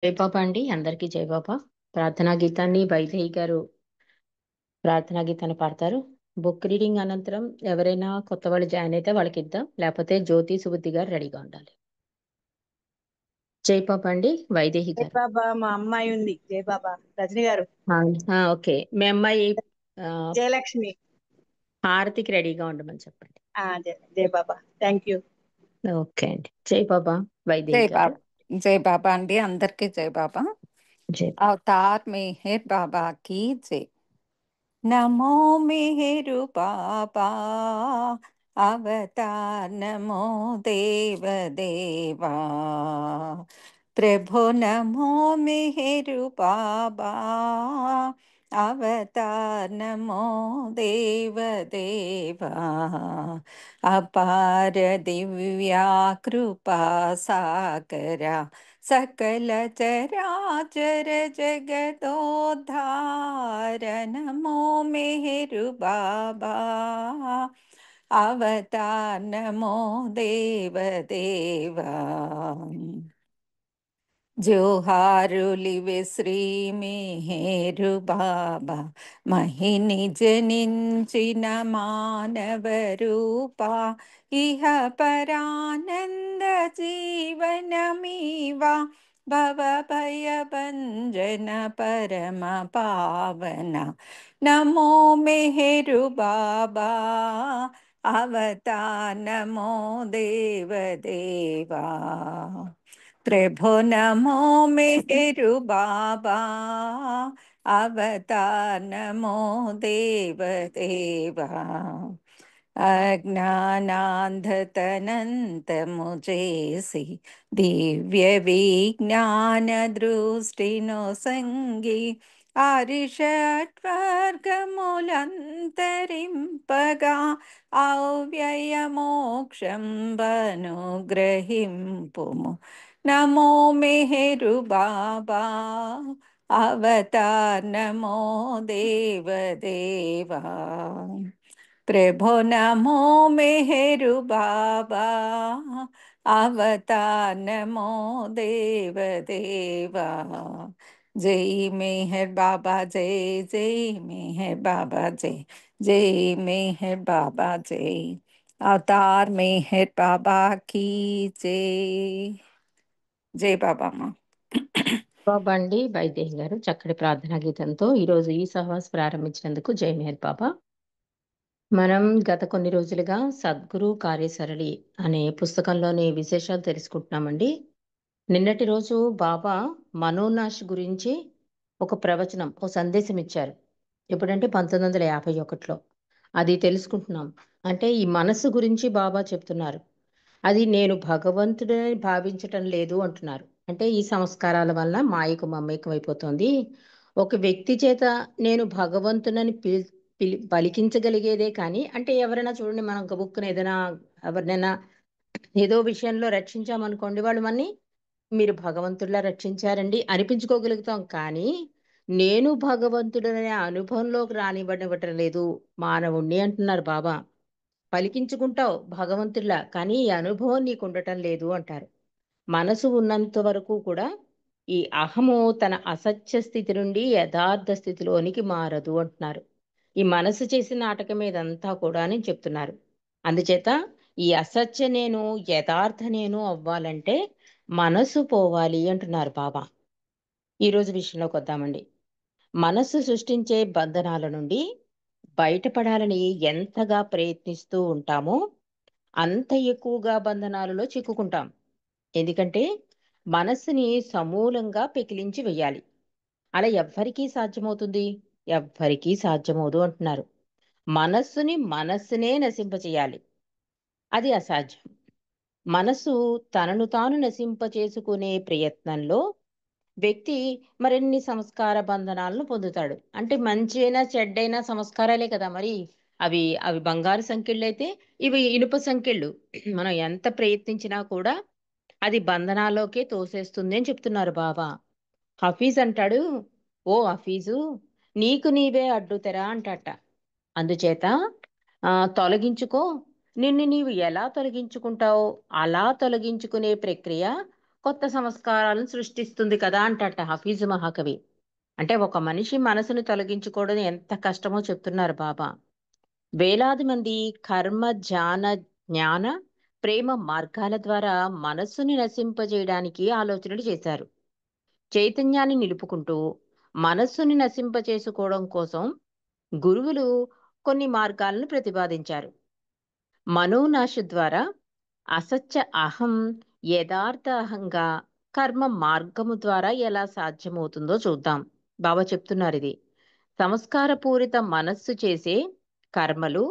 జయబాబా అండి, అందరికీ జయబాబా. ప్రార్థనా గీతాన్ని వైదేహి గారు ప్రార్థనా గీతాన్ని పాడతారు. బుక్ రీడింగ్ అనంతరం ఎవరైనా కొత్త వాళ్ళు జాయిన్ అయితే వాళ్ళకి ఇద్దాం, లేకపోతే జ్యోతి సుబుద్ధి గారు రెడీగా ఉండాలి. జయబాబా అండి, వైదేహి జై గారు. బాబా మా అమ్మాయి ఉంది. జై బాబా రజని గారు. ఓకే, మీ అమ్మాయి ఆ, జయలక్ష్మి. హారతికి రెడీగా ఉండమని చెప్పండి. జై బాబా. Thank you. ఓకే అండి, జయబాబా జై వైదేహి గారు. బాబా. జై బాబా అండి, అందరికీ జై బాబా. జై అవతార్ మెహర్ బాబా की जय। नमो मेहरु बाबा, अवतार नमो देव देवा। प्रभु नमो मेहरु बाबा, अवतार नमो देव देवा। अपार दिव्या कृपा सागरा, सकल चराचर जगदोद्धार। नमो मेहरु बाबा, अवतार नमो देव देवा। జోహారులివే శ్రీ మేరు బాబా, మహిని జనించిన మానవ రూపా, ఇహ పరానంద జీవనమీవా, భవ భయ భంజన పరమ పావన। నమో మెహరు బాబా, అవతార్ నమో దేవ దేవా। प्रभु नमो मेरु बाबा, अवतार नमो देव देवा। अज्ञानांधतनंत मुझेसी, दिव्य विज्ञान दृष्टिनो संगी, आरिषट्वर्गमुलंतरिंपगा, अव्ययमोक्षं नमो मेहरु बाबा, अवतार नमो देव देवा। प्रभु नमो मेहरु बाबा, अवतार नमो देव देवा। जय मेहर बाबा जय, जय मेहर बाबा जय, जय मेहर बाबा जय। अवतार मेहर बाबा की जय। జై బాబామ్మ। బాబా అండి, వైదేహి గారు చక్కటి ప్రార్థనా గీతంతో ఈరోజు ఈ సహవాస్ ప్రారంభించినందుకు జై మెహర్ బాబా. మనం గత కొన్ని రోజులుగా సద్గురు కార్యసరళి అనే పుస్తకంలోని విశేషాలు తెలుసుకుంటున్నామండి. నిన్నటి రోజు బాబా మనోనాశ్ గురించి ఒక ప్రవచనం, ఒక సందేశం ఇచ్చారు. ఎప్పుడంటే 1951లో అది తెలుసుకుంటున్నాం. అంటే ఈ మనసు గురించి బాబా చెప్తున్నారు. అది నేను భగవంతుడని భావించటం లేదు అంటున్నారు. అంటే ఈ సంస్కారాల వల్ల మాయకు మమేకం అయిపోతుంది. ఒక వ్యక్తి చేత నేను భగవంతునని పలికించగలిగేదే కానీ, అంటే ఎవరైనా చూడండి, మనం గబుక్కున ఏదైనా ఎవరినైనా ఏదో విషయంలో రక్షించామనుకోండి, వాళ్ళు మనని మీరు భగవంతుడిలా రక్షించారండి అనిపించుకోగలుగుతాం. కానీ నేను భగవంతుడనే అనుభవంలోకి రానివ్వనివ్వటం లేదు మానవుణ్ణి అంటున్నారు బాబా. పలికించుకుంటావు భగవంతుడిలా, కానీ ఈ అనుభవం నీకు ఉండటం లేదు అంటారు. మనసు ఉన్నంత వరకు కూడా ఈ అహము తన అసత్య స్థితి నుండి యథార్థ స్థితిలోనికి మారదు అంటున్నారు. ఈ మనసు చేసిన నాటకం ఇదంతా కూడా అని చెప్తున్నారు. అందుచేత ఈ అసత్య నేను యథార్థ నేను అవ్వాలంటే మనసు పోవాలి అంటున్నారు బాబా. ఈరోజు విషయంలోకి వద్దామండి. మనస్సు సృష్టించే బంధనాల నుండి బయటపడాలని ఎంతగా ప్రయత్నిస్తూ ఉంటామో అంత ఎక్కువగా బంధనాలలో చిక్కుకుంటాం. ఎందుకంటే మనస్సుని సమూలంగా పెకిలించి వెయ్యాలి. అలా ఎవ్వరికీ సాధ్యమవుతుంది? ఎవ్వరికీ సాధ్యమవుదు అంటున్నారు. మనస్సునే నశింపచేయాలి, అది అసాధ్యం. మనసు తనను తాను నశింపచేసుకునే ప్రయత్నంలో వ్యక్తి మరిన్ని సంస్కార బంధనాలను పొందుతాడు. అంటే మంచి అయినా చెడ్డైనా సంస్కారాలే కదా మరి. అవి అవి బంగారు సంకెళ్ళైతే ఇవి ఇనుప సంకెళ్ళు. మనం ఎంత ప్రయత్నించినా కూడా అది బంధనాల్లోకే తోసేస్తుంది అని చెప్తున్నారు బాబా. హఫీజ్ అంటాడు, ఓ హఫీజు, నీకు నీవే అడ్డుతెరా అంటాట. అందుచేత తొలగించుకో. నిన్ను నీవు ఎలా తొలగించుకుంటావో అలా తొలగించుకునే ప్రక్రియ కొత్త సంస్కారాలను సృష్టిస్తుంది కదా అంటట హఫీజు మహాకవి. అంటే ఒక మనిషి మనసును తొలగించుకోవడం ఎంత కష్టమో చెప్తున్నారు బాబా. వేలాది మంది కర్మ, జ్ఞాన, ప్రేమ మార్గాల ద్వారా మనస్సుని నశింపజేయడానికి ఆలోచనలు చేశారు. చైతన్యాన్ని నిలుపుకుంటూ మనస్సుని నశింపచేసుకోవడం కోసం గురువులు కొన్ని మార్గాలను ప్రతిపాదించారు. మనోనాశ ద్వారా అసత్య అహం యథార్థ అహంగా కర్మ మార్గము ద్వారా ఎలా సాధ్యమవుతుందో చూద్దాం. బాబా చెప్తున్నారు ఇది. సంస్కారపూరిత మనస్సు చేసే కర్మలు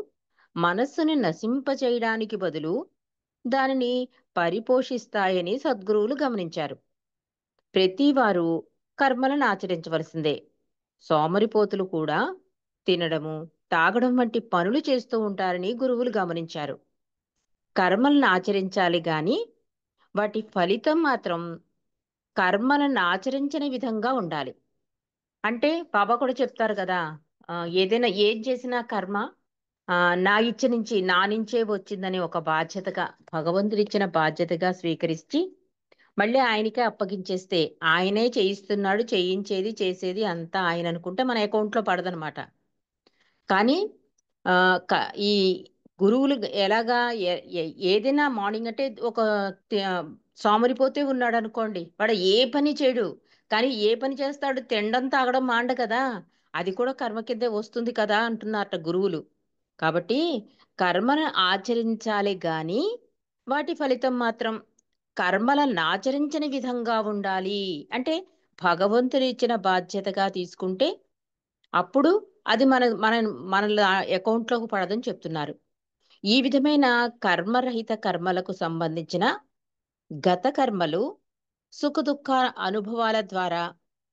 మనస్సుని నశింపచేయడానికి బదులు దానిని పరిపోషిస్తాయని సద్గురువులు గమనించారు. ప్రతివారు కర్మలను ఆచరించవలసిందే. సోమరిపోతులు కూడా తినడము, తాగడం వంటి పనులు చేస్తూ ఉంటారని గురువులు గమనించారు. కర్మలను ఆచరించాలి గాని వాటి ఫలితం మాత్రం కర్మలను ఆచరించని విధంగా ఉండాలి. అంటే బాబా కూడా చెప్తారు కదా, ఏదైనా ఏం చేసినా కర్మ నా ఇచ్చ నుంచి నా నుంచే వచ్చిందని ఒక బాధ్యతగా, భగవంతుడిచ్చిన బాధ్యతగా స్వీకరించి మళ్ళీ ఆయనకే అప్పగించేస్తే ఆయనే చేయిస్తున్నాడు, చేయించేది చేసేది అంతా ఆయన అనుకుంటే మన అకౌంట్లో పడదనమాట. కానీ ఆ, ఈ గురువులు ఎలాగా ఏదైనా మార్నింగ్ అంటే ఒక తే- సోమరిపోతే ఉన్నాడు అనుకోండి, వాడు ఏ పని చేయడు. కానీ ఏ పని చేస్తాడు? తినడం తాగడం మాండ కదా, అది కూడా కర్మ కిందే వస్తుంది కదా అంటున్నారట గురువులు. కాబట్టి కర్మను ఆచరించాలి గాని వాటి ఫలితం మాత్రం కర్మలను ఆచరించని విధంగా ఉండాలి. అంటే భగవంతుని ఇచ్చిన బాధ్యతగా తీసుకుంటే అప్పుడు అది మన అకౌంట్లోకి పడదని చెప్తున్నారు. ఈ విధమైన కర్మరహిత కర్మలకు సంబంధించిన గత కర్మలు సుఖదుఖ అనుభవాల ద్వారా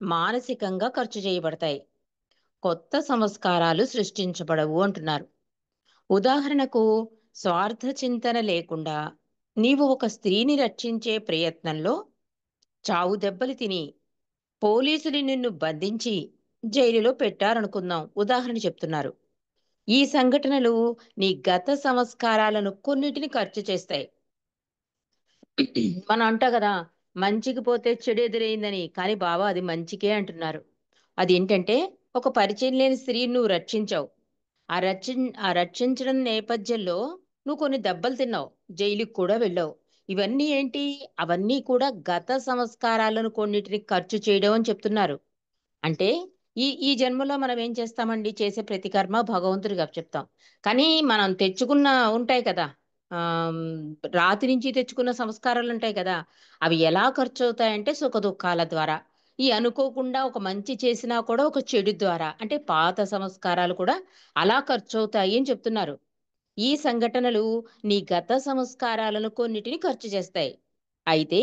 మానసికంగా ఖర్చు చేయబడతాయి. కొత్త సంస్కారాలు సృష్టించబడవు అంటున్నారు. ఉదాహరణకు, స్వార్థ చింతన లేకుండా నీవు ఒక స్త్రీని రక్షించే ప్రయత్నంలో చావు దెబ్బలు తిని పోలీసులు నిన్ను బంధించి జైలులో పెట్టారనుకుందాం, ఉదాహరణ చెప్తున్నారు. ఈ సంఘటనలు నీ గత సంస్కారాలను కొన్నిటిని ఖర్చు చేస్తాయి. మనం అంటా కదా, మంచికి పోతే చెడు ఎదురైందని, కానీ బాబా అది మంచికే అంటున్నారు. అది ఏంటంటే, ఒక పరిచయం లేని స్త్రీని నువ్వు రక్షించావు. ఆ రక్షించడం నేపథ్యంలో నువ్వు కొన్ని దెబ్బలు తిన్నావు, జైలుకి కూడా వెళ్ళావు. ఇవన్నీ ఏంటి? అవన్నీ కూడా గత సంస్కారాలను కొన్నిటిని ఖర్చు చేయడం అని చెప్తున్నారు. అంటే ఈ ఈ జన్మలో మనం ఏం చేస్తామండి? చేసే ప్రతి కర్మ భగవంతుడికి అప్పచెప్తాం. కానీ మనం తెచ్చుకున్న ఉంటాయి కదా, ఆమ్, రాతి నుంచి తెచ్చుకున్న సంస్కారాలు ఉంటాయి కదా, అవి ఎలా ఖర్చు అవుతాయంటే సుఖ దుఃఖాల ద్వారా. ఈ అనుకోకుండా ఒక మంచి చేసినా కూడా ఒక చెడు ద్వారా, అంటే పాత సంస్కారాలు కూడా అలా ఖర్చు అవుతాయి అని చెప్తున్నారు. ఈ సంఘటనలు నీ గత సంస్కారాలను కొన్నిటిని ఖర్చు చేస్తాయి. అయితే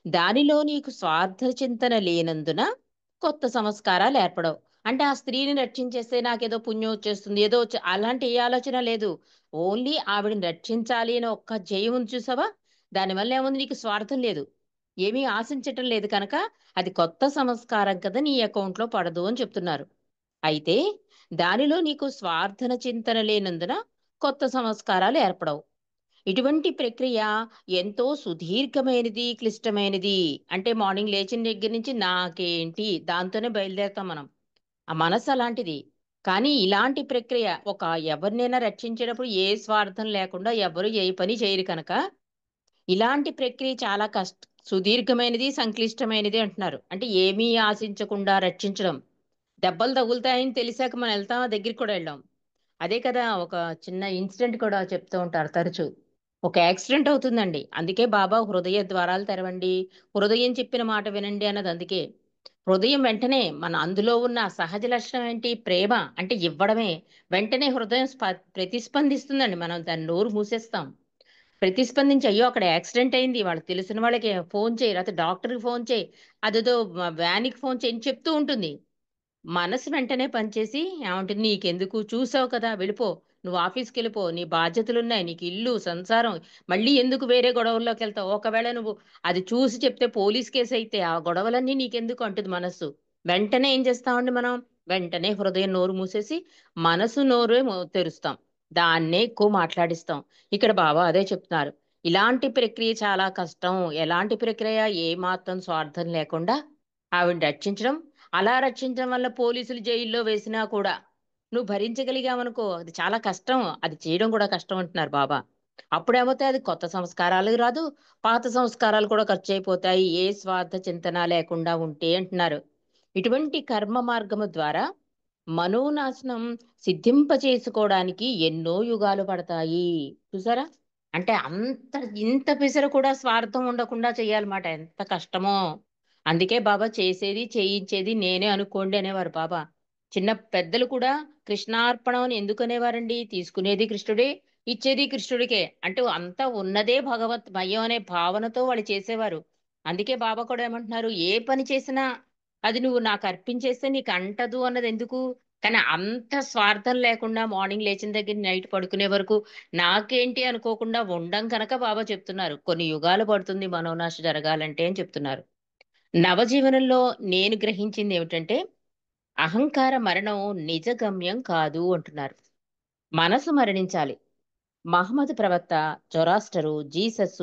దానిలో నీకు స్వార్థ చింతన లేనందున కొత్త సంస్కారాలు ఏర్పడవు. అంటే ఆ స్త్రీని రక్షించేస్తే నాకేదో పుణ్యం వచ్చేస్తుంది, ఏదో అలాంటి ఏ ఆలోచన లేదు. ఓన్లీ ఆవిడని రక్షించాలి అని ఒక్క జయం ఉంది చూసావా, దానివల్ల ఏముంది? నీకు స్వార్థం లేదు, ఏమీ ఆశించటం లేదు కనుక అది కొత్త సంస్కారం కదా, నీ అకౌంట్లో పడదు అని చెప్తున్నారు. అయితే దానిలో నీకు స్వార్థన చింతన లేనందున కొత్త సంస్కారాలు ఏర్పడవు. ఇటువంటి ప్రక్రియ ఎంతో సుదీర్ఘమైనది, క్లిష్టమైనది. అంటే మార్నింగ్ లేచిన దగ్గర నుంచి నాకేంటి దాంతోనే బయలుదేరుతాం మనం. ఆ మనసు అలాంటిది. కానీ ఇలాంటి ప్రక్రియ ఎవరినైనా రక్షించేటప్పుడు ఏ స్వార్థం లేకుండా ఎవరు ఏ పని చేయరు కనుక ఇలాంటి ప్రక్రియ చాలా సుదీర్ఘమైనది, సంక్లిష్టమైనది అంటున్నారు. అంటే ఏమీ ఆశించకుండా రక్షించడం. దెబ్బలు తగులుతాయని తెలిసాక మనం వెళ్తామా? దగ్గరికి కూడా వెళ్ళాం. అదే కదా, ఒక చిన్న ఇన్సిడెంట్ కూడా చెప్తూ ఉంటారు తరచూ. ఒక యాక్సిడెంట్ అవుతుందండి, అందుకే బాబా హృదయ ద్వారాలు తెరవండి, హృదయం చెప్పిన మాట వినండి అన్నది అందుకే. హృదయం వెంటనే మన అందులో ఉన్న సహజ లక్షణం ఏంటి? ప్రేమ. అంటే ఇవ్వడమే. వెంటనే హృదయం ప్రతిస్పందిస్తుందండి. మనం దాన్ని నోరు మూసేస్తాం. ప్రతిస్పందించి అయ్యో అక్కడ యాక్సిడెంట్ అయింది, వాళ్ళకి తెలిసిన వాళ్ళకి ఫోన్ చేయి, లేకపోతే డాక్టర్కి ఫోన్ చేయి, అదేదో వ్యాన్కి ఫోన్ చేయి అని చెప్తూ ఉంటుంది. మనసు వెంటనే పనిచేసి ఏమంటుంది? నీకెందుకు, చూసావు కదా, వెళ్ళిపో, నువ్వు ఆఫీస్కి వెళ్ళిపో, నీ బాధ్యతలున్నాయి, నీకు ఇల్లు సంసారం, మళ్ళీ ఎందుకు వేరే గొడవల్లోకి వెళ్తావు? ఒకవేళ నువ్వు అది చూసి చెప్తే పోలీస్ కేసు అయితే ఆ గొడవలన్నీ నీకెందుకు అంటుంది మనస్సు. వెంటనే ఏం చేస్తామండి మనం? వెంటనే హృదయం నోరు మూసేసి మనసు నోరే తెరుస్తాం, దాన్నే ఎక్కువ మాట్లాడిస్తాం. ఇక్కడ బాబా అదే చెప్తున్నారు. ఇలాంటి ప్రక్రియ చాలా కష్టం. ఎలాంటి ప్రక్రియ ఏ మాత్రం స్వార్థం లేకుండా ఆవిడని రక్షించడం. అలా రక్షించడం వల్ల పోలీసులు జైల్లో వేసినా కూడా నువ్వు భరించగలిగావనుకో అది చాలా కష్టం. అది చేయడం కూడా కష్టం అంటున్నారు బాబా. అప్పుడేమవుతాయి అది కొత్త సంస్కారాలు రాదు. పాత సంస్కారాలు కూడా ఖర్చయిపోతాయి. ఏ స్వార్థ చింతన లేకుండా ఉంటే అంటున్నారు. ఇటువంటి కర్మ మార్గము ద్వారా మనోనాశనం సిద్ధింపచేసుకోవడానికి ఎన్నో యుగాలు పడతాయి. చూసారా? అంటే ఇంత పిసరు కూడా స్వార్థం ఉండకుండా చెయ్యాలన్నమాట. ఎంత కష్టమో. అందుకే బాబా చేసేది చేయించేది నేనే అనుకోండి అనేవారు బాబా. చిన్న పెద్దలు కూడా కృష్ణార్పణం అని ఎందుకు అనేవారండి? తీసుకునేది కృష్ణుడే, ఇచ్చేది కృష్ణుడికే. అంటే అంతా ఉన్నదే భగవత్మయం అనే భావనతో వాళ్ళు చేసేవారు. అందుకే బాబా కూడా ఏమంటున్నారు, ఏ పని చేసినా అది నువ్వు నాకు అర్పించేస్తే నీకు అంటదు అన్నది ఎందుకు? కానీ అంత స్వార్థం లేకుండా మార్నింగ్ లేచిన దగ్గర నైట్ పడుకునే వరకు నాకేంటి అనుకోకుండా ఉండం కనుక బాబా చెప్తున్నారు. కొన్ని యుగాలు పడుతుంది మనోనాశ జరగాలంటే అని చెప్తున్నారు. నవజీవనంలో నేను గ్రహించింది ఏమిటంటే, అహంకార మరణం నిజ గమ్యం కాదు అంటున్నారు. మనసు మరణించాలి. మహమ్మద్ ప్రవక్త, జొరాస్టరు, జీసస్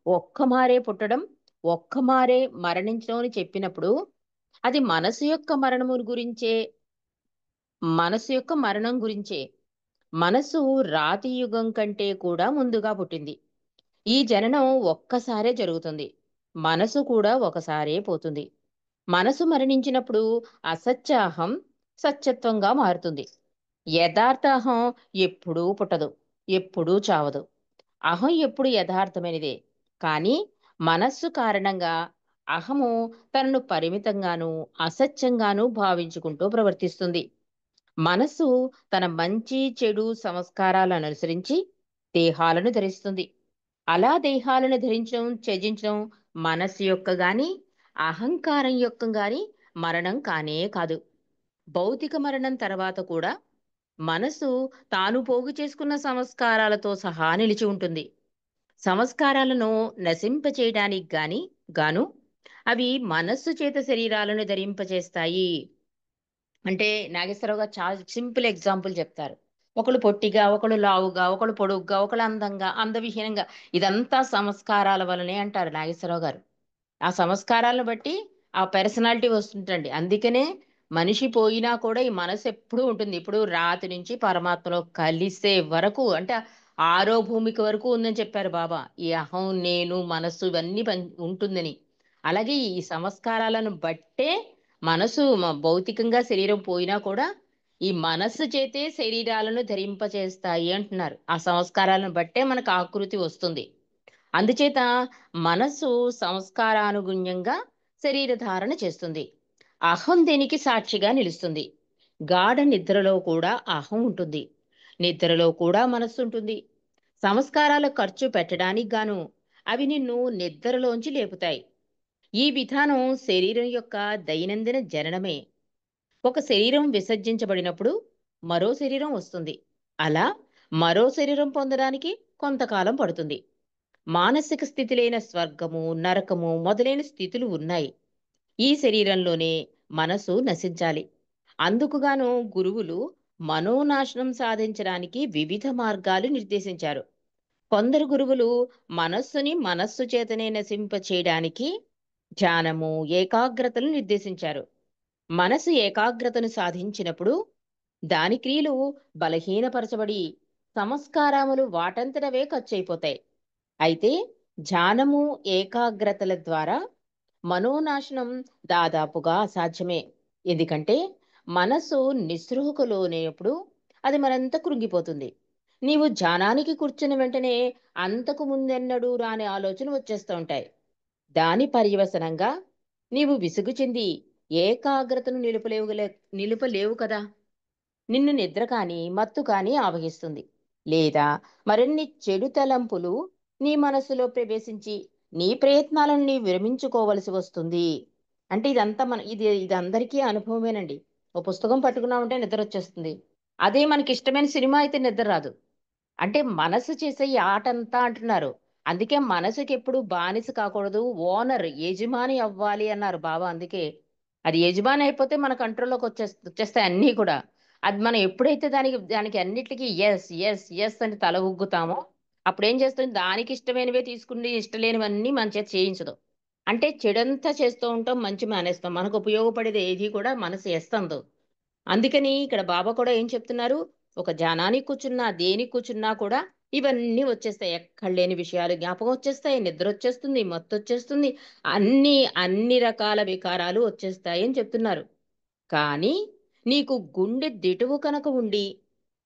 ఒక్కమారే పుట్టడం, ఒక్కమారే మరణించడం అని చెప్పినప్పుడు అది మనసు యొక్క మరణం గురించే. మనసు రాతి యుగం కంటే కూడా ముందుగా పుట్టింది. ఈ జననం ఒక్కసారే జరుగుతుంది. మనసు కూడా ఒకసారే పోతుంది. మనసు మరణించినప్పుడు అసత్య అహం సత్యత్వంగా మారుతుంది. యథార్థ అహం ఎప్పుడూ పుట్టదు, ఎప్పుడూ చావదు. అహం ఎప్పుడు యథార్థమైనదే. కానీ మనస్సు కారణంగా అహము తనను పరిమితంగాను అసత్యంగాను భావించుకుంటూ ప్రవర్తిస్తుంది. మనస్సు తన మంచి చెడు సంస్కారాలను అనుసరించి దేహాలను ధరిస్తుంది. అలా దేహాలను ధరించడం త్యజించడం మనస్సు యొక్క గాని అహంకారం యొక్క గాని మరణం కానే కాదు. భౌతిక మరణం తర్వాత కూడా మనసు తాను పోగు చేసుకున్న సంస్కారాలతో సహా నిలిచి ఉంటుంది. సంస్కారాలను నశింపచేయడానికి గాను అవి మనస్సు చేత శరీరాలను ధరింపచేస్తాయి. అంటే నాగేశ్వరరావు గారు చాలా సింపుల్ ఎగ్జాంపుల్ చెప్తారు. ఒకళ్ళు పొట్టిగా, ఒకళ్ళు లావుగా, ఒకళ్ళు పొడుగ్గా, ఒకళ్ళు అందంగా, అందవిహీనంగా, ఇదంతా సంస్కారాల వలనే అంటారు నాగేశ్వరరావు గారు. ఆ సంస్కారాలను బట్టి ఆ పర్సనాలిటీ వస్తుంటండి. అందుకనే మనిషి పోయినా కూడా ఈ మనసు ఎప్పుడూ ఉంటుంది. ఇప్పుడు రాతి నుంచి పరమాత్మలో కలిసే వరకు అంటే ఆరో భూమికి వరకు ఉందని చెప్పారు బాబా. ఈ అహం, నేను, మనస్సు ఇవన్నీ ఉంటుందని. అలాగే ఈ సంస్కారాలను బట్టే మనసు భౌతికంగా శరీరం పోయినా కూడా ఈ మనస్సు చేతే శరీరాలను ధరింపచేస్తాయి అంటున్నారు. ఆ సంస్కారాలను బట్టే మనకు ఆకృతి వస్తుంది. అందుచేత మనస్సు సంస్కారానుగుణ్యంగా శరీర ధారణ చేస్తుంది. అహం దేనికి సాక్షిగా నిలుస్తుంది. గాఢ నిద్రలో కూడా అహం ఉంటుంది. నిద్రలో కూడా మనస్సు ఉంటుంది. సంస్కారాల ఖర్చు పెట్టడానికి గాను అవి నిన్ను నిద్రలోంచి లేపుతాయి. ఈ విధానం శరీరం యొక్క దైనందిన జననమే. ఒక శరీరం విసర్జించబడినప్పుడు మరో శరీరం వస్తుంది. అలా మరో శరీరం పొందడానికి కొంతకాలం పడుతుంది. మానసిక స్థితి లేని స్వర్గము, నరకము మొదలైన స్థితులు ఉన్నాయి. ఈ శరీరంలోనే మనసు నశించాలి. అందుకుగాను గురువులు మనోనాశనం సాధించడానికి వివిధ మార్గాలు నిర్దేశించారు. కొందరు గురువులు మనస్సు చేతనే నశింప చేయడానికి ధ్యానము, ఏకాగ్రతలు నిర్దేశించారు. మనసు ఏకాగ్రతను సాధించినప్పుడు దాని క్రియలు బలహీనపరచబడి సంస్కారములు వాటంతటవే ఖర్చయిపోతాయి. అయితే ధ్యానము, ఏకాగ్రతల ద్వారా మనోనాశనం దాదాపుగా అసాధ్యమే. ఎందుకంటే మనసు నిస్పృహకు లోనైనప్పుడు అది మరింత కృంగిపోతుంది. నీవు ధ్యానానికి కూర్చున్న వెంటనే అంతకు ముందెన్నడూ రాని ఆలోచన వచ్చేస్తూ ఉంటాయి. దాని పర్యవసనంగా నీవు విసుగు చెంది ఏకాగ్రతను నిలుపలేవు కదా. నిన్ను నిద్ర కాని మత్తు కాని ఆవహిస్తుంది. లేదా మరిన్ని చెడు తలంపులు నీ మనసులో ప్రవేశించి నీ ప్రయత్నాలను నీ విరమించుకోవలసి వస్తుంది. అంటే ఇదంతా ఇది అందరికీ అనుభవమేనండి. ఓ పుస్తకం పట్టుకున్నామంటే నిద్ర వచ్చేస్తుంది. అదే మనకి ఇష్టమైన సినిమా అయితే నిద్ర రాదు. అంటే మనసు చేసే ఈ ఆటంతా అంటున్నారు. అందుకే మనసుకి ఎప్పుడు బానిస కాకూడదు, ఓనర్ యజమాని అవ్వాలి అన్నారు బాబా. అందుకే అది యజమాని అయిపోతే మన కంట్రోల్లోకి వచ్చేస్తాయి అన్నీ కూడా. అది మనం ఎప్పుడైతే దానికి దానికి అన్నిటికీ ఎస్ ఎస్ ఎస్ అని తల ఊగుతామో అప్పుడు ఏం చేస్తుంది, దానికి ఇష్టమైనవే తీసుకుని ఇష్టం లేనివన్నీ మన చేత చేయించదు. అంటే చెడంతా చేస్తూ ఉంటాం, మంచి మానేస్తాం. మనకు ఉపయోగపడేది ఏది కూడా మనసు ఎస్తందు. అందుకని ఇక్కడ బాబా కూడా ఏం చెప్తున్నారు, ఒక ధ్యానానికి కూర్చున్నా దేనికి కూర్చున్నా కూడా ఇవన్నీ వచ్చేస్తాయి. ఎక్కడ లేని విషయాలు జ్ఞాపకం వచ్చేస్తాయి, నిద్ర వచ్చేస్తుంది, మత్తు వచ్చేస్తుంది, అన్ని అన్ని రకాల వికారాలు వచ్చేస్తాయి అని చెప్తున్నారు. కానీ నీకు గుండె దిటువు కనుక ఉండి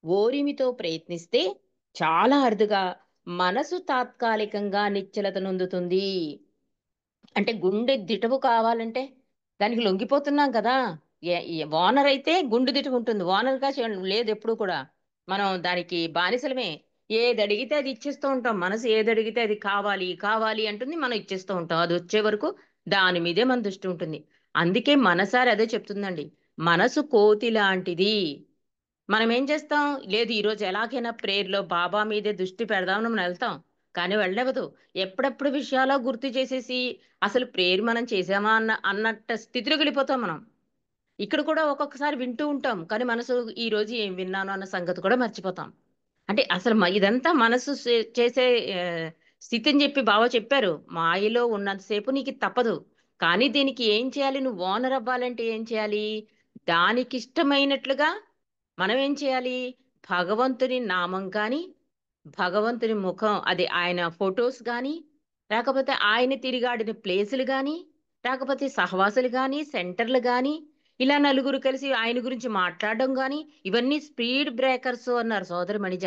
ఓరిమితో ప్రయత్నిస్తే చాలా అరుదుగా మనసు తాత్కాలికంగా నిశ్చలత నొందుతుంది. అంటే గుండె దిటవు కావాలంటే దానికి లొంగిపోతున్నాం కదా. ఓనర్ అయితే గుండె దిటవు ఉంటుంది, ఓనర్గా లేదు ఎప్పుడు కూడా. మనం దానికి బానిసలమే. ఏది అడిగితే అది ఇచ్చేస్తూ ఉంటాం. మనసు ఏది అడిగితే అది కావాలి కావాలి అంటుంది, మనం ఇచ్చేస్తూ ఉంటాం. అది వచ్చే వరకు దాని మీదే మన దృష్టి ఉంటుంది. అందుకే మనసారి అదే చెప్తుందండి, మనసు కోతి లాంటిది. మనం ఏం చేస్తాం, లేదు ఈరోజు ఎలాగైనా ప్రేయర్లో బాబా మీదే దృష్టి పెడదామని మనం వెళ్తాం. కానీ వెళ్ళవదు. ఎప్పుడెప్పుడు విషయాలు గుర్తు చేసేసి అసలు ప్రేయర్ మనం చేసామా అన్నట్టు స్థితిలో వెళ్ళిపోతాం మనం. ఇక్కడ కూడా ఒక్కొక్కసారి వింటూ ఉంటాం, కానీ మనసు ఈ రోజు ఏం విన్నాను అన్న సంగతి కూడా మర్చిపోతాం. అంటే అసలు ఇదంతా మనసు చేసే ఆ, స్థితి అని చెప్పి బాబా చెప్పారు. మాయలో ఉన్నంతసేపు నీకు ఇది తప్పదు. కానీ దీనికి ఏం చేయాలి, నువ్వు ఓనర్ అవ్వాలంటే ఏం చేయాలి, దానికి ఇష్టమైనట్లుగా మనం ఏం చేయాలి, భగవంతుని నామం కానీ, భగవంతుని ముఖం అదే ఆయన ఫొటోస్ కానీ, లేకపోతే ఆయన తిరిగాడిన ప్లేసులు కానీ, లేకపోతే సహవాసులు కానీ, సెంటర్లు కానీ, ఇలా నలుగురు కలిసి ఆయన గురించి మాట్లాడడం కానీ, ఇవన్నీ స్పీడ్ బ్రేకర్స్ అన్నారు సోదరి మణిజ.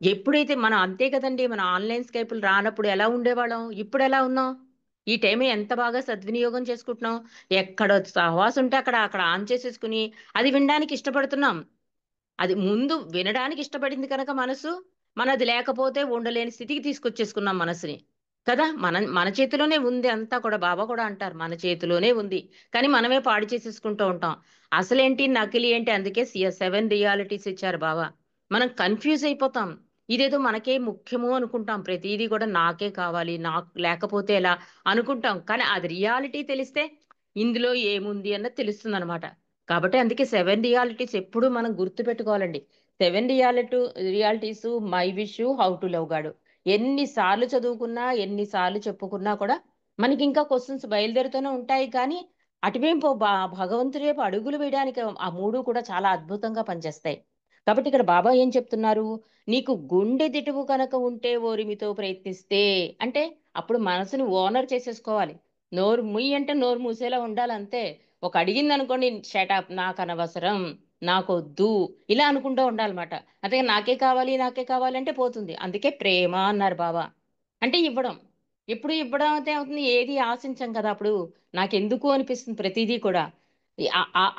ఎప్పుడైతే మనం అంతే కదండి, మన ఆన్లైన్ స్కైపులు రానప్పుడు ఎలా ఉండేవాళ్ళం, ఇప్పుడు ఎలా ఉన్నాం. ఈ టైం ఎంత బాగా సద్వినియోగం చేసుకుంటున్నాం. ఎక్కడ సహవాసం ఉంటే అక్కడ అక్కడ ఆన్ చేసేసుకుని అది వినడానికి ఇష్టపడుతున్నాం. అది ముందు వినడానికి ఇష్టపడింది కనుక మనసు, మనది లేకపోతే ఉండలేని స్థితికి తీసుకొచ్చేసుకున్నాం మనసుని. కదా, మన చేతిలోనే ఉంది అంతా కూడా. బాబా కూడా అంటారు మన చేతిలోనే ఉంది, కానీ మనమే పాడు చేసేసుకుంటూ ఉంటాం. అసలేంటి నకిలీ ఏంటి, అందుకే 7 రియాలిటీస్ ఇచ్చారు బాబా. మనం కన్ఫ్యూజ్ అయిపోతాం. ఇదేదో మనకే ముఖ్యము అనుకుంటాం, ప్రతిదీ కూడా నాకే కావాలి, నాకు లేకపోతే ఎలా అనుకుంటాం. కానీ అది రియాలిటీ తెలిస్తే ఇందులో ఏముంది అన్నది తెలుస్తుంది అనమాట. కాబట్టి అందుకే 7 రియాలిటీస్ ఎప్పుడు మనం గుర్తు పెట్టుకోవాలండి. 7 realities, my wish, how to love గాడు. ఎన్నిసార్లు చదువుకున్నా ఎన్నిసార్లు చెప్పుకున్నా కూడా మనకి ఇంకా క్వశ్చన్స్ బయలుదేరుతూనే ఉంటాయి. కానీ అటువైపు భగవంతుడి వైపు అడుగులు వేయడానికి ఆ మూడు కూడా చాలా అద్భుతంగా పనిచేస్తాయి. కాబట్టి ఇక్కడ బాబా ఏం చెప్తున్నారు, నీకు గుండె దిటువు కనుక ఉంటే ఓరిమితో ప్రయత్నిస్తే, అంటే అప్పుడు మనసుని ఓనర్ చేసేసుకోవాలి. నోరు ముయ్యి అంటే నోరు మూసేలా ఉండాలి అంతే. ఒక అడిగింది అనుకోండి, షటప్, నాకు అనవసరం, నాకొద్దు, ఇలా అనుకుంటూ ఉండాలన్నమాట. అదే నాకే కావాలి నాకే కావాలి అంటే పోతుంది. అందుకే ప్రేమ అన్నారు బాబా. అంటే ఇవ్వడం. ఎప్పుడు ఇవ్వడం అయితే అవుతుంది, ఏది ఆశించం కదా అప్పుడు. నాకెందుకు అనిపిస్తుంది ప్రతిదీ కూడా.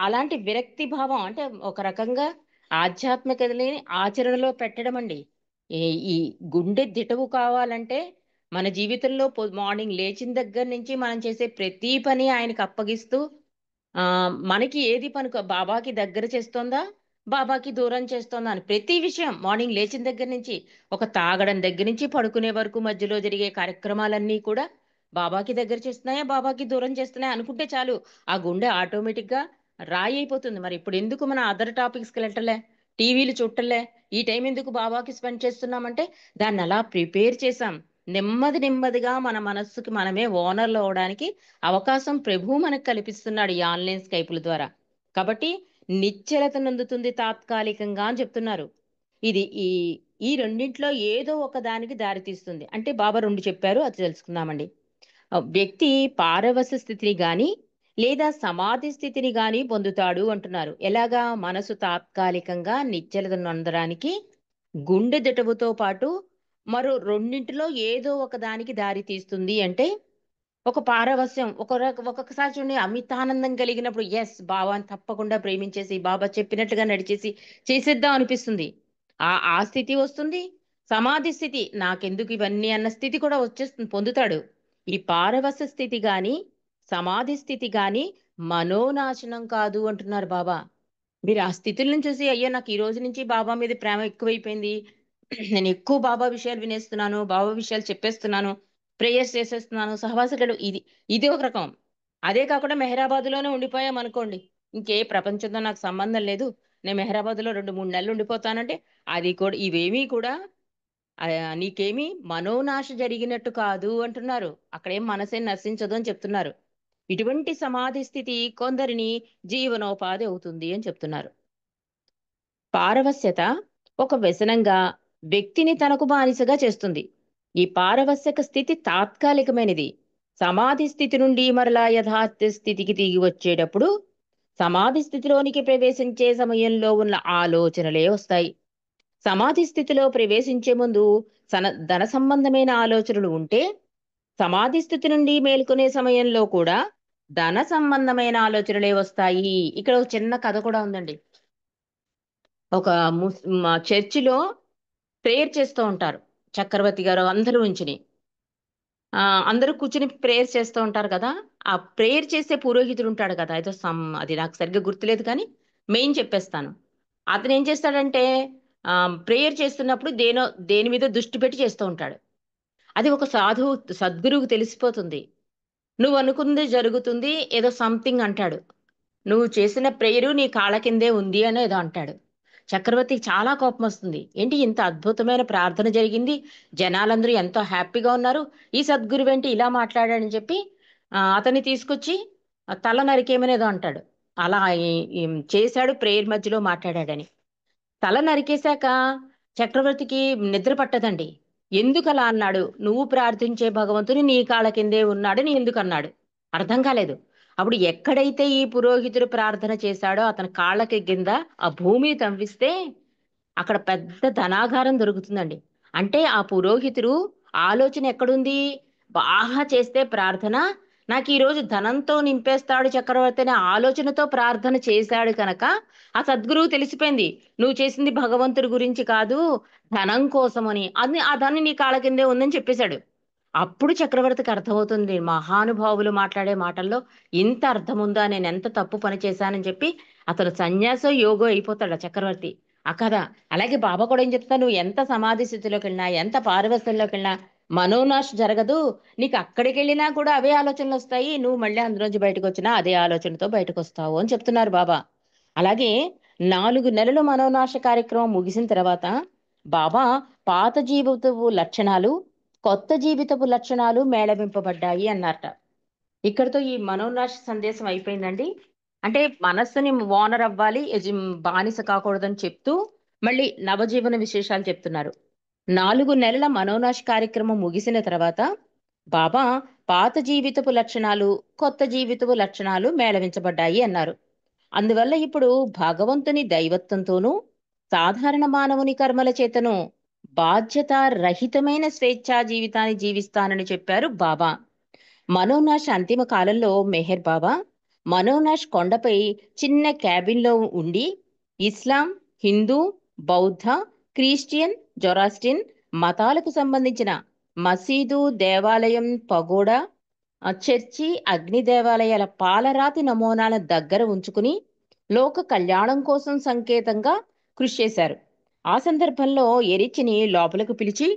అలాంటి విరక్తి భావం అంటే ఒక రకంగా ఆధ్యాత్మికతని ఆచరణలో పెట్టడం అండి. ఈ ఈ గుండె దిటవు కావాలంటే మన జీవితంలో మార్నింగ్ లేచిన దగ్గర నుంచి మనం చేసే ప్రతి పని ఆయనకు అప్పగిస్తూ, ఆ మనకి ఏది పని బాబాకి దగ్గర చేస్తోందా, బాబాకి దూరం చేస్తోందా అని ప్రతి విషయం మార్నింగ్ లేచిన దగ్గర నుంచి, ఒక తాగడం దగ్గర నుంచి పడుకునే వరకు మధ్యలో జరిగే కార్యక్రమాలన్నీ కూడా బాబాకి దగ్గర చేస్తున్నాయా బాబాకి దూరం చేస్తున్నాయా అనుకుంటే చాలు, ఆ గుండె ఆటోమేటిక్ గా రాయి అయిపోతుంది. మరి ఇప్పుడు ఎందుకు మన అదర్ టాపిక్స్కి వెళ్ళటలే, టీవీలు చుట్టలే, ఈ టైం ఎందుకు బాబాకి స్పెండ్ చేస్తున్నామంటే దాన్ని అలా ప్రిపేర్ చేసాం. నెమ్మది నెమ్మదిగా మన మనస్సుకి మనమే ఓనర్లు అవడానికి అవకాశం ప్రభువు మనకు కల్పిస్తున్నాడు ఈ ఆన్లైన్ స్కైపుల ద్వారా. కాబట్టి నిశ్చలత నందుతుంది తాత్కాలికంగా అని చెప్తున్నారు. ఇది ఈ ఈ రెండింటిలో ఏదో ఒక దానికి దారితీస్తుంది. అంటే బాబా రెండు చెప్పారు, అది తెలుసుకుందామండి. వ్యక్తి పారవశ స్థితిని గాని లేదా సమాధి స్థితిని గాని పొందుతాడు అంటున్నారు. ఎలాగా, మనసు తాత్కాలికంగా నిశ్చలత నొందడానికి గుండె దిటవుతో పాటు మరో రెండింటిలో ఏదో ఒక దానికి దారి తీస్తుంది. అంటే ఒక పారవస్యం, ఒక్కొక్కసారి చూడండి అమితానందం కలిగినప్పుడు ఎస్ బాబాని తప్పకుండా ప్రేమించేసి బాబా చెప్పినట్టుగా నడిచేసి చేసేద్దాం అనిపిస్తుంది. ఆ స్థితి వస్తుంది. సమాధి స్థితి, నాకెందుకు ఇవన్నీ అన్న స్థితి కూడా వచ్చేస్తుంది, పొందుతాడు. ఈ పారవస్య స్థితి గాని సమాధి స్థితి గాని మనోనాశనం కాదు అంటున్నారు బాబా. మీరు ఆ స్థితులను చూసి అయ్యో నాకు ఈ రోజు నుంచి బాబా మీద ప్రేమ ఎక్కువైపోయింది, నేను ఎక్కువ బాబా విషయాలు వినేస్తున్నాను, బాబా విషయాలు చెప్పేస్తున్నాను, ప్రేయర్స్ చేసేస్తున్నాను, సహవాసగడు, ఇది ఇది ఒక రకం. అదే కాకుండా మెహరాబాద్లోనే ఉండిపోయాం అనుకోండి, ఇంకే ప్రపంచంతో నాకు సంబంధం లేదు, నేను మెహరాబాద్లో 2-3 నెలలు ఉండిపోతానంటే అది కూడా, ఇవేమీ కూడా నీకేమి మనోనాశ జరిగినట్టు కాదు అంటున్నారు. అక్కడేం మనసేం నశించదు అని చెప్తున్నారు. ఇటువంటి సమాధి స్థితి కొందరిని జీవనోపాధి అవుతుంది అని చెప్తున్నారు. పారవస్యత ఒక వ్యసనంగా వ్యక్తిని తనకు బానిసగా చేస్తుంది. ఈ పారవస్యక స్థితి తాత్కాలికమైనది. సమాధి స్థితి నుండి మరలా యథార్థ స్థితికి దిగి వచ్చేటప్పుడు సమాధి స్థితిలోనికి ప్రవేశించే సమయంలో ఉన్న ఆలోచనలే వస్తాయి. సమాధి స్థితిలో ప్రవేశించే ముందు ధన సంబంధమైన ఆలోచనలు ఉంటే సమాధి స్థితి నుండి మేల్కొనే సమయంలో కూడా ధన సంబంధమైన ఆలోచనలే వస్తాయి. ఇక్కడ ఒక చిన్న కథ కూడా ఉందండి. ఒక చర్చిలో ప్రేయర్ చేస్తూ ఉంటారు. చక్రవర్తి గారు అందరూ ఉంచుని అందరూ కూర్చుని ప్రేయర్ చేస్తూ ఉంటారు కదా. ఆ ప్రేయర్ చేసే పురోహితుడు ఉంటాడు కదా, ఏదో అది నాకు సరిగ్గా గుర్తులేదు కానీ మెయిన్ చెప్పేస్తాను. అతను ఏం చేస్తాడంటే ప్రేయర్ చేస్తున్నప్పుడు దేని మీద దృష్టి పెట్టి చేస్తూ ఉంటాడు. అది ఒక సద్గురువుకు తెలిసిపోతుంది. నువ్వు అనుకుంది జరుగుతుంది, ఏదో సంథింగ్ అంటాడు. నువ్వు చేసిన ప్రేయరు నీ కాళ్ళ కిందే ఉంది అని ఏదో అంటాడు. చక్రవర్తికి చాలా కోపం వస్తుంది. ఏంటి ఇంత అద్భుతమైన ప్రార్థన జరిగింది, జనాలందరూ ఎంతో హ్యాపీగా ఉన్నారు, ఈ సద్గురువేంటి ఇలా మాట్లాడాడని చెప్పి అతన్ని తీసుకొచ్చి తల నరికేమనేదో అంటాడు. అలా చేశాడు, ప్రేయర్ మధ్యలో మాట్లాడాడని. తల నరికేశాక చక్రవర్తికి నిద్ర పట్టదండి. ఎందుకు అలా అన్నాడు? నువ్వు ప్రార్థించే భగవంతుని నీ కాళ్ళ కిందే ఉన్నాడని ఎందుకు అన్నాడు? అర్థం కాలేదు. అప్పుడు ఎక్కడైతే ఈ పురోహితుడు ప్రార్థన చేశాడో అతని కాళ్ళకి కింద ఆ భూమిని తవ్విస్తే అక్కడ పెద్ద ధనాగారం దొరుకుతుందండి. అంటే ఆ పురోహితుడు ఆలోచన ఎక్కడుంది? బాగా చేస్తే ప్రార్థన నాకు ఈ రోజు ధనంతో నింపేస్తాడు చక్రవర్తి అనే ఆలోచనతో ప్రార్థన చేశాడు కనుక ఆ సద్గురువు తెలిసిపోయింది, నువ్వు చేసింది భగవంతుడి గురించి కాదు, ధనం కోసమని. అది ఆ ధనం నీ కాళ్ళ కిందే ఉందని చెప్పేశాడు. అప్పుడు చక్రవర్తికి అర్థమవుతుంది, మహానుభావులు మాట్లాడే మాటల్లో ఇంత అర్థం ఉందా, నేను ఎంత తప్పు పని చేశానని చెప్పి అతను సన్యాసో యోగో అయిపోతాడు ఆ చక్రవర్తి. కదా అలాగే బాబా కూడా ఏం చెప్తా, నువ్వు ఎంత సమాధి స్థితిలోకి వెళ్ళినా ఎంత పారవస్యంలోకి వెళ్ళినా మనోనాశ జరగదు. నీకు అక్కడికి వెళ్ళినా కూడా అవే ఆలోచనలు వస్తాయి, నువ్వు మళ్ళీ అందులోంచి బయటకు వచ్చినా అదే ఆలోచనతో బయటకు వస్తావు అని చెప్తున్నారు బాబా. అలాగే 4 నెలలు మనోనాశ కార్యక్రమం ముగిసిన తర్వాత బాబా పాత జీవితపు లక్షణాలు కొత్త జీవితపు లక్షణాలు మేళవింపబడ్డాయి అన్నారట. ఇక్కడితో ఈ మనోనాశ సందేశం అయిపోయిందండి. అంటే మనస్సుని ఓనర్ అవ్వాలి, బానిస కాకూడదని చెప్తూ మళ్ళీ నవజీవన విశేషాలు చెప్తున్నారు. 4 నెలల మనోనాశ కార్యక్రమం ముగిసిన తర్వాత బాబా పాత జీవితపు లక్షణాలు కొత్త జీవితపు లక్షణాలు మేళవించబడ్డాయి అన్నారు. అందువల్ల ఇప్పుడు భగవంతుని దైవత్వంతోనూ సాధారణ మానవుని కర్మల చేతను బాధ్యత రహితమైన స్వేచ్ఛా జీవితాన్ని జీవిస్తానని చెప్పారు బాబా. మనోనాష్ అంతిమ కాలంలో మెహర్ బాబా మనోనాష్ కొండపై చిన్న క్యాబిన్లో ఉండి ఇస్లాం, హిందూ, బౌద్ధ, క్రిస్టియన్, జొరాస్ట్రియన్ మతాలకు సంబంధించిన మసీదు, దేవాలయం, పగోడా, చర్చి, అగ్ని దేవాలయాల పాలరాతి నమూనాల దగ్గర ఉంచుకుని లోక కళ్యాణం కోసం సంకేతంగా కృషి చేశారు. ఆ సందర్భంలో ఎరిచిని లోపలకు పిలిచి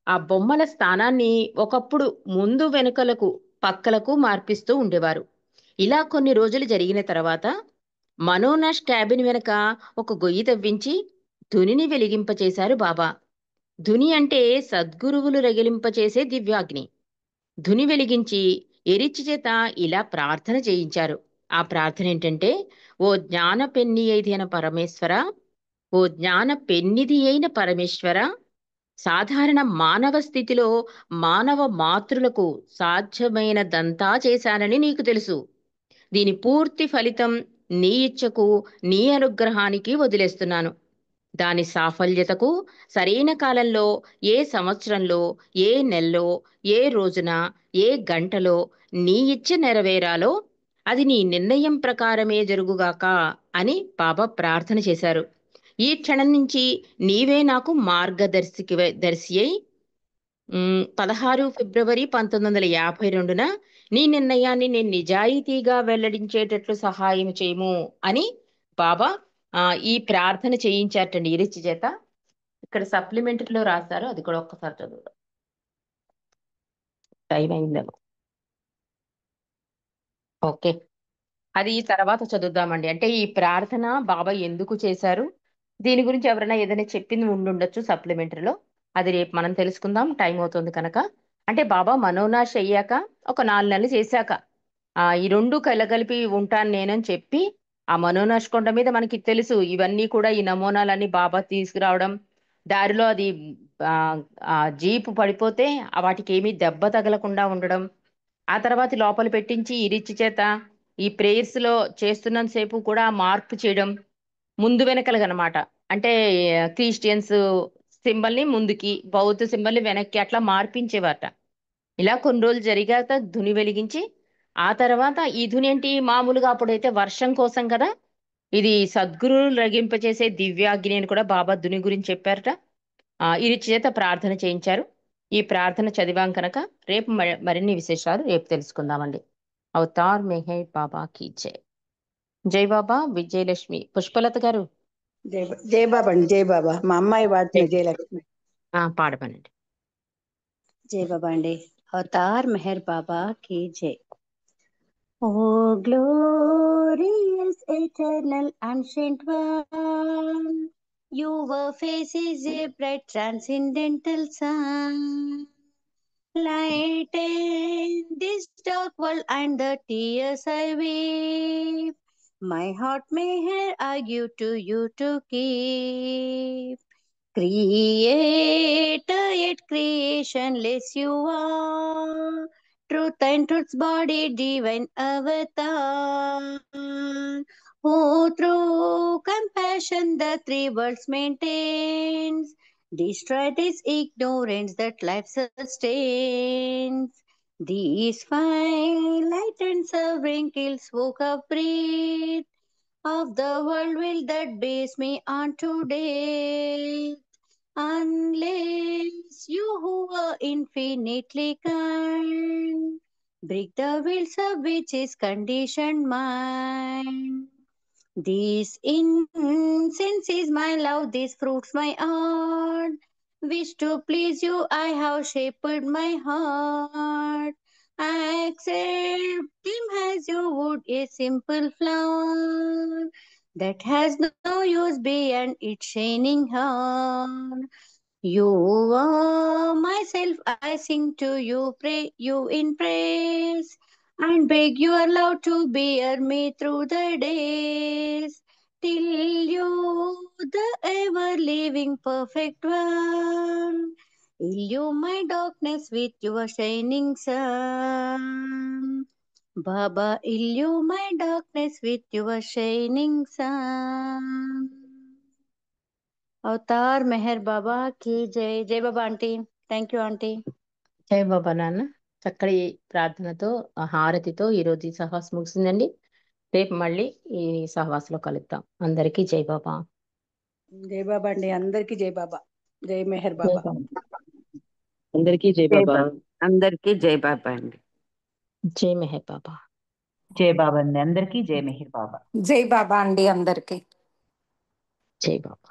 ఆ బొమ్మల స్థానాన్ని ఒకప్పుడు ముందు వెనుకలకు పక్కలకు మార్పిస్తూ ఉండేవారు. ఇలా కొన్ని రోజులు జరిగిన తర్వాత మనోనాష్ క్యాబిన్ వెనక ఒక గొయ్యి తవ్వించి ధునిని వెలిగింపచేశారు బాబా. ధుని అంటే సద్గురువులు రగిలింపచేసే దివ్యాగ్ని. ధుని వెలిగించి ఎరిచి చేత ఇలా ప్రార్థన చేయించారు. ఆ ప్రార్థన ఏంటంటే, ఓ జ్ఞాన పెన్ని అయిన పరమేశ్వర, ఓ జ్ఞాన పెన్నిది అయిన పరమేశ్వర, సాధారణ మానవ స్థితిలో మానవ మాతృలకు సాధ్యమైనదంతా చేశానని నీకు తెలుసు. దీని పూర్తి ఫలితం నీ ఇచ్చకు, నీ అనుగ్రహానికి వదిలేస్తున్నాను. దాని సాఫల్యతకు సరైన కాలంలో, ఏ సంవత్సరంలో, ఏ నెలలో, ఏ రోజున, ఏ గంటలో నీ ఇచ్చ నెరవేరాలో అది నీ నిర్ణయం ప్రకారమే జరుగుగాక అని బాబా ప్రార్థన చేశారు. ఈ క్షణం నుంచి నీవే నాకు దర్శి అయి 16 ఫిబ్రవరి 1952న నీ నిర్ణయాన్ని నేను నిజాయితీగా వెల్లడించేటట్లు సహాయం చేయము అని బాబా ఈ ప్రార్థన చేయించారటండి ఇరిచి చేత. ఇక్కడ సప్లిమెంటరీలో రాశారు, అది కూడా ఒక్కసారి చదువుదాం. టైం అయిందేమో. ఓకే, అది తర్వాత చదువుదామండి. అంటే ఈ ప్రార్థన బాబా ఎందుకు చేశారు, దీని గురించి ఎవరైనా ఏదైనా చెప్పింది ఉండుండొచ్చు సప్లిమెంటరీలో. అది రేపు మనం తెలుసుకుందాం, టైం అవుతుంది కనుక. అంటే బాబా మనోనాశ అయ్యాక ఒక 4 నెలలు చేశాక ఈ 2 కలగలిపి ఉంటాను నేనని చెప్పి, ఆ మనోనాశ కొండ మీద మనకి తెలుసు ఇవన్నీ కూడా ఈ నమూనాలన్నీ బాబా తీసుకురావడం, దారిలో అది ఆ ఆ జీపు పడిపోతే వాటికి ఏమీ దెబ్బ తగలకుండా ఉండడం, ఆ తర్వాత లోపల పెట్టించి ఈ రిచ్ చేత ఈ ప్రేయర్స్ లో చేస్తున్నంత సేపు కూడా మార్పు చేయడం, ముందు వెనకలుగనమాట. అంటే క్రిస్టియన్స్ సింబల్ ని ముందుకి, బౌద్ధ సింబల్ ని వెనక్కి అట్లా మార్పించేవారట. ఇలా కొన్ని రోజులు జరిగాక ధుని వెలిగించి, ఆ తర్వాత ఈ ధుని ఏంటి మామూలుగా అప్పుడైతే వర్షం కోసం కదా, ఇది సద్గురువులు రగింపచేసే దివ్యాగ్ని అని కూడా బాబా ధుని గురించి చెప్పారట. ఇది చేత ప్రార్థన చేయించారు. ఈ ప్రార్థన చదివాం కనుక రేపు మరిన్ని విశేషాలు రేపు తెలుసుకుందామండి. అవతార్ మెహే బాబా కీ జై. జై బాబా. విజయలక్ష్మి పుష్పలత గారు జై బాబా అండి, జై బాబా. మా అమ్మాయి జై పాడుతుంది జయలక్ష్మి. పాడమనండి. జై బాబా అండి. అవతార్ మెహర్ బాబా కి జై. Oh, glorious, eternal, ancient one, your face is a bright, transcendental sun, light in this dark world and the tears I weep. My heart may have argue to you to keep. Creator yet creationless you are. Truth and truth's body, divine avatar. Who through compassion the three worlds maintains. Destroy this ignorance that life sustains. These fine light and suffering kills smoke of breath. Of the world will that base me on today. Unless you who are infinitely kind, break the wheels of which is conditioned mind. This incense is my love, these fruits my art. Wish to please you, I have shaped my heart. Accept him as you would a simple flower that has no use beyond its shining heart. You are myself, I sing to you, pray you in praise, and beg your love to bear me through the days, till you, the ever living perfect one, illumine my darkness with your shining sun. Baba, illumine my darkness with your shining sun. Avatar Meher Baba కి జై. జై Baba aunty. Thank you aunty. జై బాబా నాన్న. చక్కటి ప్రార్థనతో హారతితో ఈరోజు ఈ సహవాసం ముగిసిందండి. రేపు మళ్ళీ ఈ సహవాసంలో కలుద్దాం. అందరికీ జై బాబా. జై బాబా అండి, అందరికీ జై బాబా. జై మెహర్ జై బాబా. బాబా. అందరికీ జై జై బాబా. బాబా. అందరికీ జై బాబా అండి. జై మెహర్ బాబా. జై బాబా అండి, అందరికీ జై మెహర్ బాబా. జై బాబా అండి అందరికీ. జై బాబా.